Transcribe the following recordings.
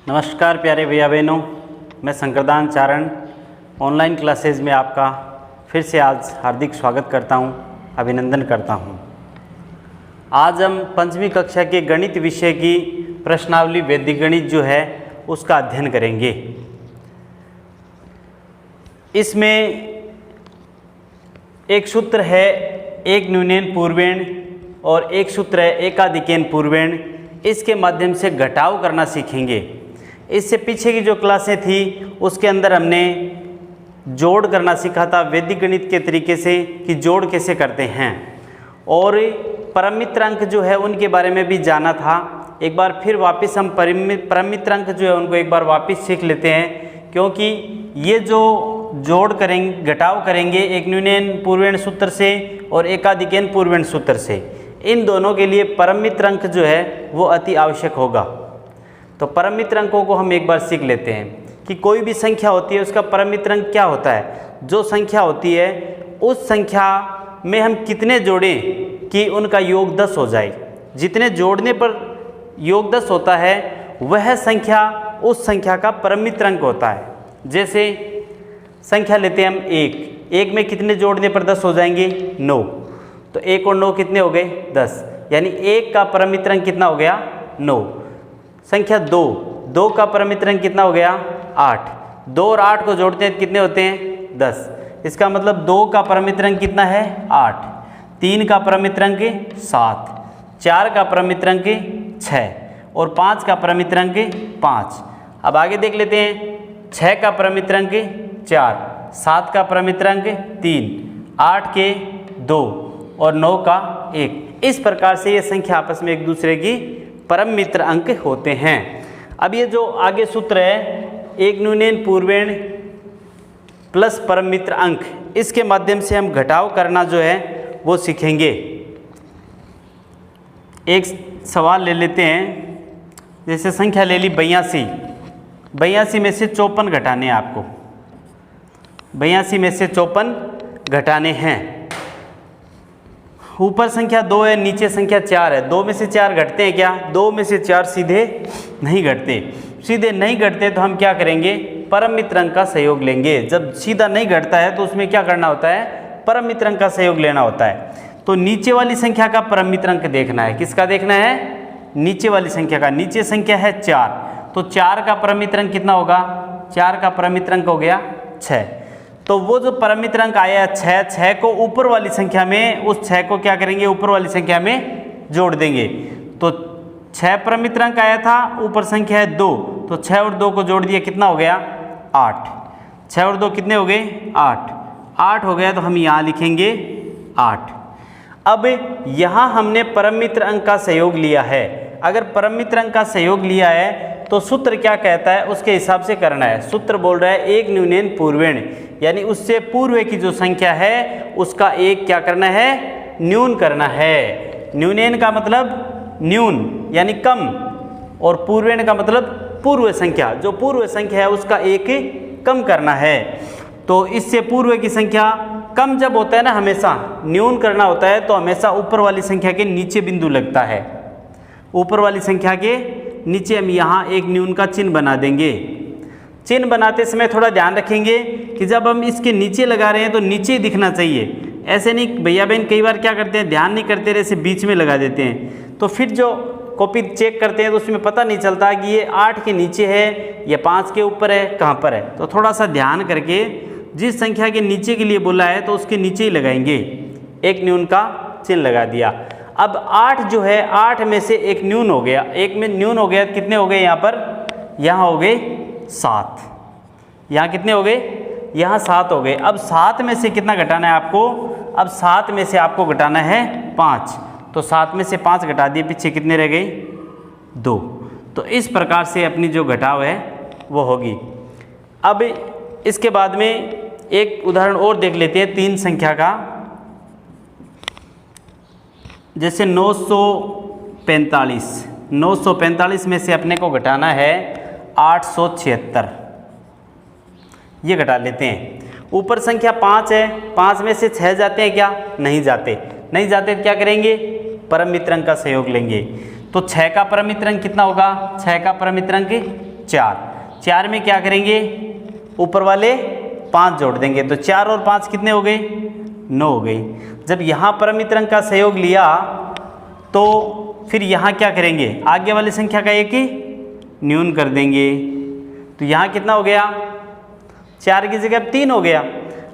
नमस्कार प्यारे भैया बहनों, मैं शंकरदान चारण ऑनलाइन क्लासेज में आपका फिर से आज हार्दिक स्वागत करता हूं, अभिनंदन करता हूं। आज हम पंचमी कक्षा के गणित विषय की प्रश्नावली वैदिक गणित जो है उसका अध्ययन करेंगे। इसमें एक सूत्र है एक न्यूनेन पूर्वेण और एक सूत्र है एकाधिकेन पूर्वेण। इसके माध्यम से घटाव करना सीखेंगे। इससे पीछे की जो क्लासें थी उसके अंदर हमने जोड़ करना सीखा था वैदिक गणित के तरीके से कि जोड़ कैसे करते हैं, और परमित्रांक जो है उनके बारे में भी जाना था। एक बार फिर वापस हम परमित्रांक जो है उनको एक बार वापस सीख लेते हैं, क्योंकि ये जो जोड़ करेंगे, घटाव करेंगे एक न्यूनेन पूर्वेण सूत्र से और एकाधिकेन पूर्वेण सूत्र से, इन दोनों के लिए परमित्रांक जो है वो अति आवश्यक होगा। तो परमित्रांकों को हम एक बार सीख लेते हैं कि कोई भी संख्या होती है उसका परमित्रांक क्या होता है। जो संख्या होती है उस संख्या में हम कितने जोड़ें कि उनका योग 10 हो जाए। जितने जोड़ने पर योग 10 होता है वह संख्या उस संख्या का परमित्रांक होता है। जैसे संख्या लेते हैं हम एक में कितने जोड़ने पर 10 हो जाएंगे? 9। तो 1 और 9 कितने हो गए? 10। यानी 1 का परमित्रांक कितना हो गया? 9। संख्या 2 का परमित्रांक कितना हो गया? 8। 2 और 8 को जोड़ते हैं कितने होते हैं? 10। इसका मतलब 2 का परमित्रांक कितना है? 8। 3 का परमित्रांक 7। 4 का परमित्रांक 6 और 5 का परमित्रांक 5। अब आगे देख लेते हैं। 6 का परमित्रांक 4, 7 का परमित्रांक 3, 8 के 2 और 9 का 1। इस प्रकार से ये संख्या आपस में एक दूसरे की परम मित्र अंक होते हैं। अब ये जो आगे सूत्र है एक न्यूनेन पूर्वेण प्लस परम मित्र अंक, इसके माध्यम से हम घटाव करना जो है वो सीखेंगे। एक सवाल ले लेते हैं। जैसे संख्या ले ली 82। 82 में से 54 घटाने हैं आपको। 82 में से 54 घटाने हैं। ऊपर संख्या 2 है, नीचे संख्या 4 है। 2 में से 4 घटते हैं क्या? 2 में से 4 सीधे नहीं घटते। सीधे नहीं घटते तो हम क्या करेंगे? परम मित्र अंक का सहयोग लेंगे। जब सीधा नहीं घटता है तो उसमें क्या करना होता है? परम मित्र अंक का सहयोग लेना होता है। तो नीचे वाली संख्या का परम मित्र अंक देखना है। किसका देखना है? नीचे वाली संख्या का। नीचे संख्या है 4, तो 4 का परम मित्र अंक कितना होगा? 4 का परम मित्र अंक हो गया 6। तो वो जो परम मित्र अंक आया 6 को ऊपर वाली संख्या में, उस 6 को क्या करेंगे? ऊपर वाली संख्या में जोड़ देंगे। तो 6 परम मित्र अंक आया था, ऊपर संख्या है 2, तो 6 और 2 को जोड़ दिया, कितना हो गया? 8। 6 और 2 कितने हो गए? 8। 8 हो गया तो हम यहाँ लिखेंगे 8। अब यहाँ हमने परम मित्र अंक का सहयोग लिया है। अगर परम मित्र अंक का सहयोग लिया है तो सूत्र क्या कहता है उसके हिसाब से करना है। सूत्र बोल रहा है एक न्यूनेन पूर्वेण, यानी उससे पूर्व की जो संख्या है उसका एक क्या करना है? न्यून करना है। न्यूनेन का मतलब न्यून यानी कम, और पूर्वेण का मतलब पूर्व संख्या। जो पूर्व संख्या है उसका एक कम करना है। तो इससे पूर्व की संख्या कम जब होता है ना, हमेशा न्यून करना होता है, तो हमेशा ऊपर वाली संख्या के नीचे बिंदु लगता है। ऊपर वाली संख्या के नीचे हम यहाँ एक न्यून का चिन्ह बना देंगे। चिन्ह बनाते समय थोड़ा ध्यान रखेंगे कि जब हम इसके नीचे लगा रहे हैं तो नीचे ही दिखना चाहिए। ऐसे नहीं, भैया बहन कई बार क्या करते हैं, ध्यान नहीं करते रहे, बीच में लगा देते हैं, तो फिर जो कॉपी चेक करते हैं तो उसमें पता नहीं चलता कि ये 8 के नीचे है या 5 के ऊपर है, कहाँ पर है। तो थोड़ा सा ध्यान करके जिस संख्या के नीचे के लिए बोला है तो उसके नीचे ही लगाएंगे। एक न्यून का चिन्ह लगा दिया। अब 8 जो है, 8 में से एक न्यून हो गया। एक में न्यून हो गया, कितने हो गए यहाँ पर? यहाँ हो गए 7। यहाँ कितने हो गए? यहाँ 7 हो गए। अब 7 में से कितना घटाना है आपको? अब 7 में से आपको घटाना है 5। तो 7 में से 5 घटा दिए, पीछे कितने रह गए? 2। तो इस प्रकार से अपनी जो घटाव है वो होगी। अब इसके बाद में एक उदाहरण और देख लेते हैं 3 संख्या का। जैसे 945। 945 में से अपने को घटाना है 876। ये घटा लेते हैं। ऊपर संख्या 5 है, 5 में से 6 जाते हैं क्या? नहीं जाते। नहीं जाते तो क्या करेंगे? परम मित्र अंक का सहयोग लेंगे। तो 6 का परम मित्र अंक कितना होगा? 6 का परम मित्र अंक 4, 4 में क्या करेंगे, ऊपर वाले 5 जोड़ देंगे, तो 4 और 5 कितने हो गए, 9 हो गई। जब यहाँ परमित अंक का सहयोग लिया तो फिर यहाँ क्या करेंगे, आगे वाली संख्या का एक ही न्यून कर देंगे, तो यहाँ कितना हो गया, 4 की जगह अब 3 हो गया।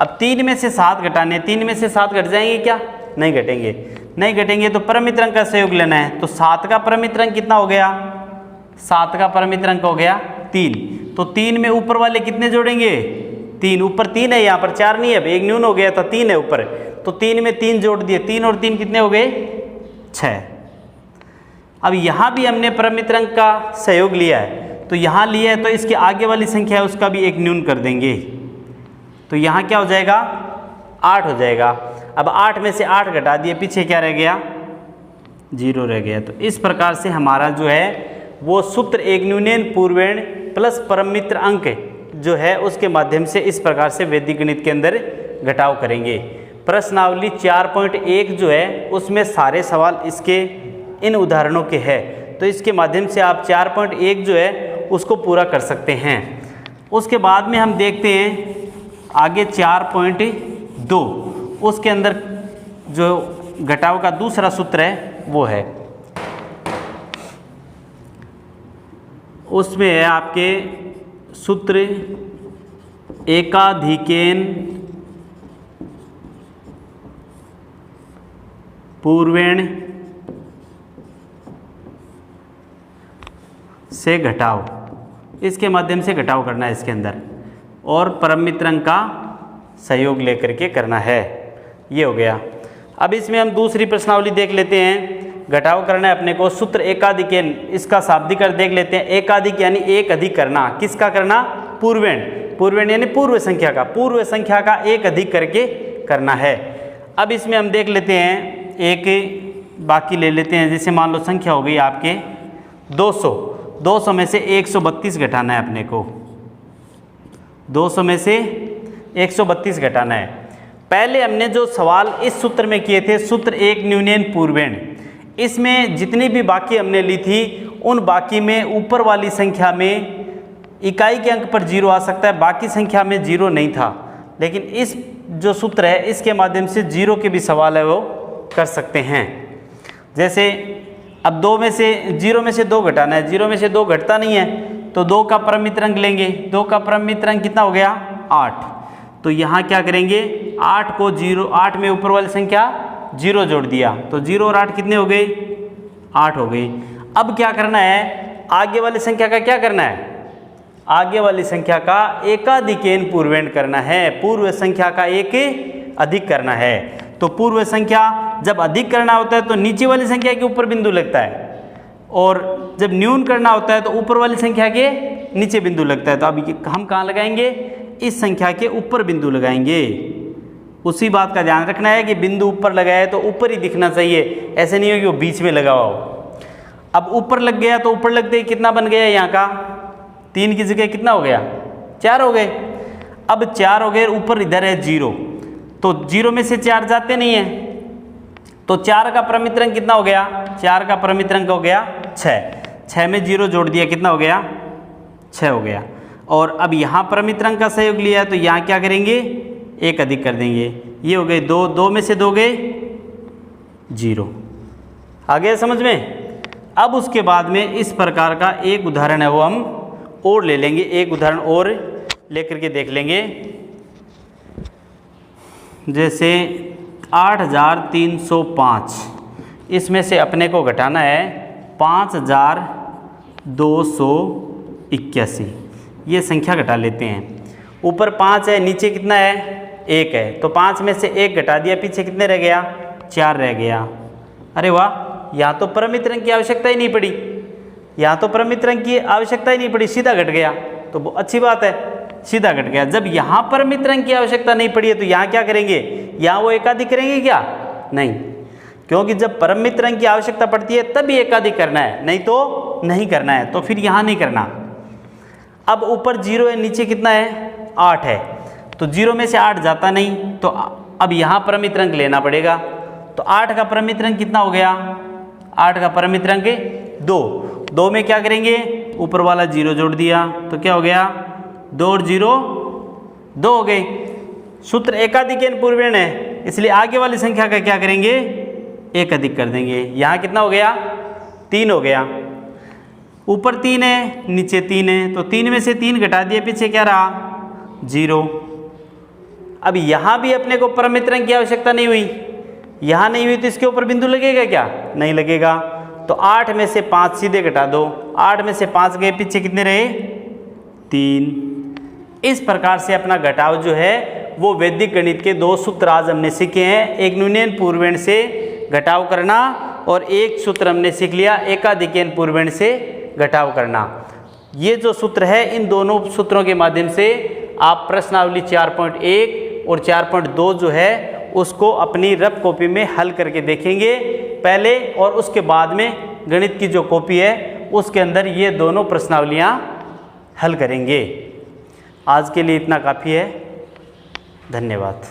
अब 3 में से 7 घटाने, 3 में से 7 घट जाएंगे क्या, नहीं घटेंगे, नहीं घटेंगे तो परमित अंक का सहयोग लेना है। तो 7 का परमित अंक कितना हो गया, 7 का परमित अंक हो गया 3, तो 3 में ऊपर वाले कितने जोड़ेंगे, 3, ऊपर 3 है, यहाँ पर 4 नहीं है, अब एक न्यून हो गया था, 3 है ऊपर, तो 3 में 3 जोड़ दिए, 3 और 3 कितने हो गए, 6। अब यहाँ भी हमने परमित अंक का सहयोग लिया है, तो यहाँ लिया है तो इसके आगे वाली संख्या है उसका भी एक न्यून कर देंगे, तो यहाँ क्या हो जाएगा, 8 हो जाएगा। अब 8 में से 8 घटा दिए, पीछे क्या रह गया, 0 रह गया। तो इस प्रकार से हमारा जो है वो सूत्र एक न्यूनन पूर्वेण प्लस परम मित्र अंक जो है उसके माध्यम से इस प्रकार से वैदिक गणित के अंदर घटाव करेंगे। प्रश्नावली 4.1 जो है उसमें सारे सवाल इसके इन उदाहरणों के हैं, तो इसके माध्यम से आप 4.1 जो है उसको पूरा कर सकते हैं। उसके बाद में हम देखते हैं आगे 4.2, उसके अंदर जो घटाव का दूसरा सूत्र है वो है, उसमें है आपके सूत्र एकाधिकेन पूर्वेण से घटाव, इसके माध्यम से घटाव करना है इसके अंदर, और परम मित्र अंक का सहयोग लेकर के करना है। ये हो गया। अब इसमें हम दूसरी प्रश्नावली देख लेते हैं, घटाव करना है अपने को, सूत्र एकाधिकेन, इसका शाब्दिक अर्थ देख लेते हैं। एकाधिक यानी एक अधिक करना, किसका करना, पूर्वेण, पूर्वेण यानी पूर्व संख्या का, पूर्व संख्या का एक अधिक करके करना है। अब इसमें हम देख लेते हैं, एक बाकी ले लेते हैं, जैसे मान लो संख्या हो गई आपके 200, 200 में से 132 घटाना है अपने को, 200 में से 132 घटाना है। पहले हमने जो सवाल इस सूत्र में किए थे, सूत्र एक न्यूनन पूर्वेण, इसमें जितनी भी बाकी हमने ली थी उन बाकी में ऊपर वाली संख्या में इकाई के अंक पर 0 आ सकता है, बाकी संख्या में 0 नहीं था। लेकिन इस जो सूत्र है इसके माध्यम से 0 के भी सवाल है वो कर सकते हैं। जैसे अब 2 में से 0 में से 2 घटाना है, 0 में से 2 घटता नहीं है, तो 2 का परम मित्र अंक लेंगे, 2 का परम मित्र अंक कितना हो गया, 8। तो यहाँ क्या करेंगे, 8 को 0, 8 में ऊपर वाली संख्या 0 जोड़ दिया, तो 0 और 8 कितने हो गए, 8 हो गई। अब क्या करना है, आगे वाली संख्या का क्या करना है, आगे वाली संख्या का एकाधिकेन पूर्वेण करना है, पूर्व संख्या का एक अधिक करना है। तो पूर्व संख्या जब अधिक करना होता है तो नीचे वाली संख्या के ऊपर बिंदु लगता है, और जब न्यून करना होता है तो ऊपर वाली संख्या के नीचे बिंदु लगता है। तो अब हम कहाँ लगाएंगे, इस संख्या के ऊपर बिंदु लगाएंगे। उसी बात का ध्यान रखना है कि बिंदु ऊपर लगाए तो ऊपर ही दिखना चाहिए, ऐसे नहीं हो कि वो बीच में लगा हो। अब ऊपर लग गया तो ऊपर लगते ही कितना बन गया यहाँ का, 3 की जगह कितना हो गया, 4 हो गए। अब 4 हो गए, ऊपर इधर है 0, तो 0 में से 4 जाते नहीं है, तो 4 का परम मित्र अंक कितना हो गया, 4 का परम मित्र अंक हो गया 6, 6 में 0 जोड़ दिया, कितना हो गया, 6 हो गया। और अब यहाँ परम मित्र अंक का सहयोग लिया तो यहाँ क्या करेंगे, एक अधिक कर देंगे, ये हो गए 2, 2 में से 2 गए 0। आ गया समझ में। अब उसके बाद में इस प्रकार का एक उदाहरण है वो हम और ले लेंगे, एक उदाहरण और लेकर के देख लेंगे। जैसे 8305, इसमें से अपने को घटाना है 5281, ये संख्या घटा लेते हैं। ऊपर 5 है, नीचे कितना है, 1 है, तो 5 में से 1 घटा दिया, पीछे कितने रह गया, 4 रह गया। अरे वाह, यहाँ तो परम मित्र अंक की आवश्यकता ही नहीं पड़ी, यहाँ तो परम मित्र अंक की आवश्यकता ही नहीं पड़ी, सीधा घट गया, तो अच्छी बात है, सीधा घट गया। जब यहाँ परम मित्र अंक की आवश्यकता नहीं पड़ी है तो यहाँ क्या करेंगे, यहाँ वो एकाधिक करेंगे क्या, नहीं, क्योंकि जब परम मित्र अंक की आवश्यकता पड़ती है तभी एकाधिक करना है, नहीं तो नहीं करना है, तो फिर यहाँ नहीं करना। अब ऊपर 0 है, नीचे कितना है, 8 है, तो 0 में से 8 जाता नहीं, तो अब यहाँ परम मित्र अंक लेना पड़ेगा। तो 8 का परम मित्र अंक कितना हो गया, 8 का परम मित्र अंक 2, 2 में क्या करेंगे, ऊपर वाला 0 जोड़ दिया तो क्या हो गया, 2 और 0 2 हो गए। सूत्र एकाधिक n पूर्वेण है, इसलिए आगे वाली संख्या का क्या करेंगे, एक अधिक कर देंगे। यहाँ कितना हो गया, 3 हो गया। ऊपर 3 है, नीचे 3 है, तो 3 में से 3 घटा दिए, पीछे क्या रहा, 0। अब यहाँ भी अपने को परम मित्रांक की आवश्यकता नहीं हुई, यहाँ नहीं हुई तो इसके ऊपर बिंदु लगेगा क्या, नहीं लगेगा। तो 8 में से 5 सीधे घटा दो, 8 में से 5 गए, पीछे कितने रहे, 3। इस प्रकार से अपना घटाव जो है वो वैदिक गणित के 2 सूत्र आज हमने सीखे हैं। एक न्यूनयन पूर्वेण से घटाव करना और एक सूत्र हमने सीख लिया एकाधिकयन पूर्वेण से घटाव करना। ये जो सूत्र है, इन दोनों सूत्रों के माध्यम से आप प्रश्नावली 4.1 और 4.2 जो है उसको अपनी रफ कॉपी में हल करके देखेंगे पहले, और उसके बाद में गणित की जो कॉपी है उसके अंदर ये दोनों प्रश्नावलियाँ हल करेंगे। आज के लिए इतना काफ़ी है, धन्यवाद।